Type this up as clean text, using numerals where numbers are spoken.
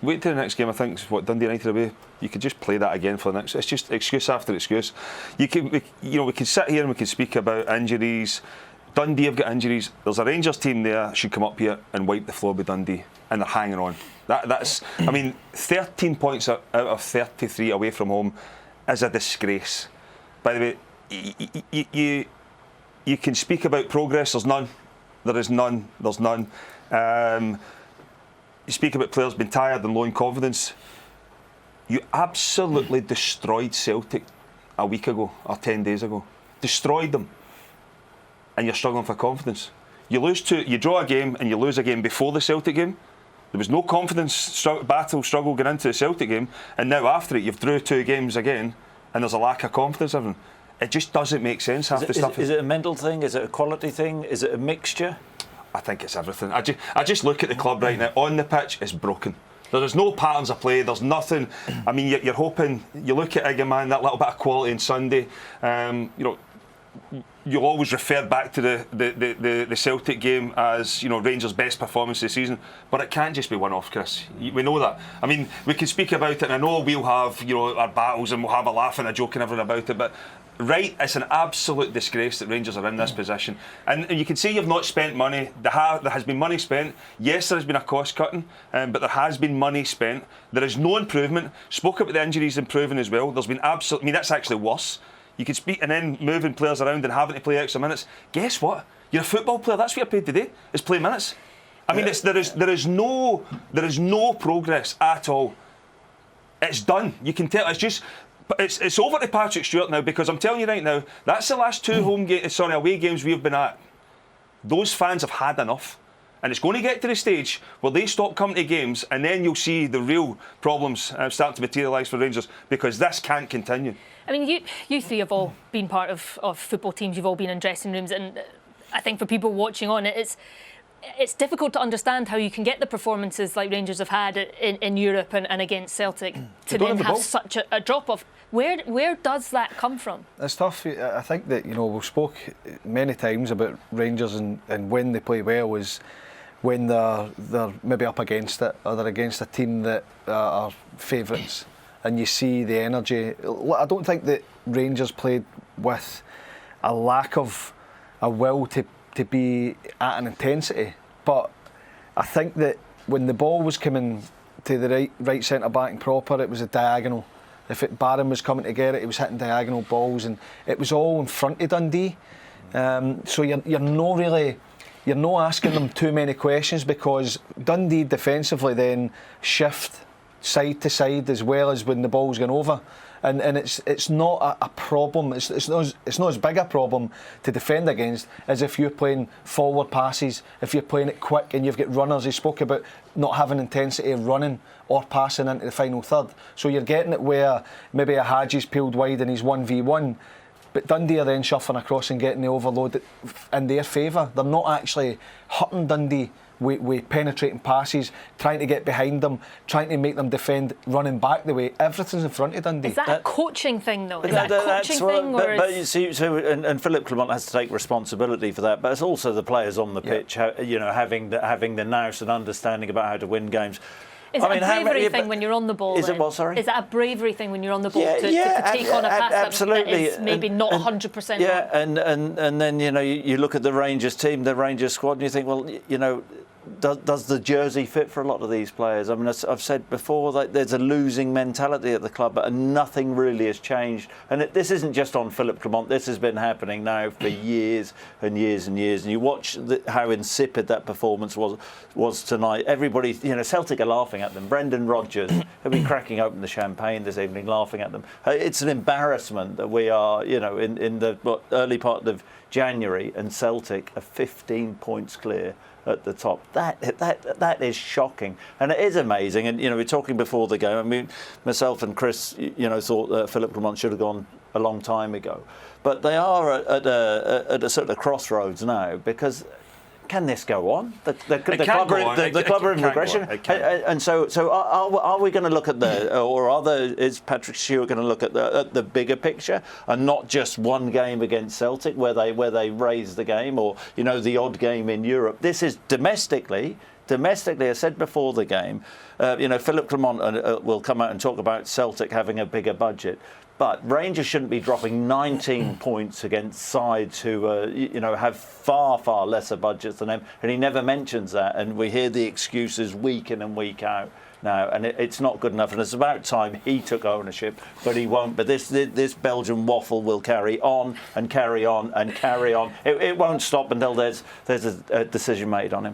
Wait till the next game. I think it's Dundee United away. You could just play that again for the next. It's just excuse after excuse. We can sit here and we can speak about injuries. Dundee have got injuries. There's a Rangers team there should come up here and wipe the floor with Dundee, and they're hanging on. That's. I mean, 13 points out of 33 away from home is a disgrace. By the way, you can speak about progress. There's none. There is none. There's none. You speak about players being tired and low in confidence. You absolutely destroyed Celtic a week ago or 10 days ago. Destroyed them. And you're struggling for confidence. You draw a game and you lose a game before the Celtic game. There was no confidence struggle going into the Celtic game, and now after it you've drew 2 games again and there's a lack of confidence. Everyone. It just doesn't make sense. Is it a mental thing? Is it a quality thing? Is it a mixture? I think it's everything. I just look at the club right now. On the pitch, it's broken. There is no patterns of play. There's nothing. I mean, you're hoping. You look at Igaman, that little bit of quality on Sunday. You'll always refer back to the Celtic game as Rangers' best performance this season, but it can't just be one-off, Chris. We know that. I mean, we can speak about it, and I know we'll have our battles and we'll have a laugh and a joke and everything about it, but. Right, it's an absolute disgrace that Rangers are in this position. And you can say you've not spent money. There has been money spent. Yes, there has been a cost cutting, but there has been money spent. There is no improvement. Spoke about the injuries improving as well. There's been that's actually worse. You can speak and then moving players around and having to play extra minutes. Guess what? You're a football player. That's what you're paid to do, is play minutes. I mean, there is no progress at all. It's done. You can tell. It's just. But it's over to Patrick Stewart now, because I'm telling you right now, that's the last 2 away games we've been at. Those fans have had enough. And it's going to get to the stage where they stop coming to games, and then you'll see the real problems start to materialise for Rangers, because this can't continue. I mean, you 3 have all been part of football teams, you've all been in dressing rooms, and I think for people watching on it's difficult to understand how you can get the performances like Rangers have had in Europe and against Celtic to then have such a drop-off. Where does that come from? It's tough. I think that we've spoke many times about Rangers and when they play well is when they're maybe up against it, or they're against a team that are favourites, and you see the energy. I don't think that Rangers played with a lack of a will to be at an intensity, but I think that when the ball was coming to the right centre back and proper, it was a diagonal. If Barron was coming to get it, he was hitting diagonal balls, and it was all in front of Dundee. So you're not asking them too many questions, because Dundee defensively then shift side to side as well as when the ball's going over. And it's not a problem. It's not as big a problem to defend against as if you're playing forward passes, if you're playing it quick and you've got runners. He spoke about not having intensity of running or passing into the final third. So you're getting it where maybe a Hadji's peeled wide and he's 1v1, but Dundee are then shuffling across and getting the overload in their favour. They're not actually hurting Dundee with penetrating passes, trying to get behind them, trying to make them defend, running back the way. Everything's in front of Dundee. Is that a coaching thing, though? Is that a coaching thing? And Philippe Clement has to take responsibility for that, but it's also the players on the pitch, having the nous and understanding about how to win games. Is it a bravery thing when you're on the ball? Is it what, sorry? Is that a bravery thing when you're on the ball to take on a pass absolutely. that is maybe not 100%? Yeah, and then you look at the Rangers team, the Rangers squad, and you think, well, does the jersey fit for a lot of these players? I mean, I've said before that there's a losing mentality at the club, but nothing really has changed. And this isn't just on Philippe Clement. This has been happening now for years and years and years. And you watch how insipid that performance was tonight. Everybody, Celtic are laughing at them. Brendan Rodgers have been cracking open the champagne this evening, laughing at them. It's an embarrassment that we are, in the early part of January, and Celtic are 15 points clear at the top. That is shocking, and it is amazing. And we're talking before the game. I mean, myself and Chris, thought that Philippe Clement should have gone a long time ago, but they are at a sort of crossroads now, because can this go on? The club are in regression, and so are we going to look at is Patrick Stewart going to look at the bigger picture and not just one game against Celtic where they raise the game, or the odd game in Europe? This is domestically. domestically, I said before the game, Philippe Clement will come out and talk about Celtic having a bigger budget. But Rangers shouldn't be dropping 19 points against sides who have far, far lesser budgets than them. And he never mentions that. And we hear the excuses week in and week out now. And it's not good enough. And it's about time he took ownership, but he won't. But this Belgian waffle will carry on and carry on and carry on. It won't stop until there's a decision made on him.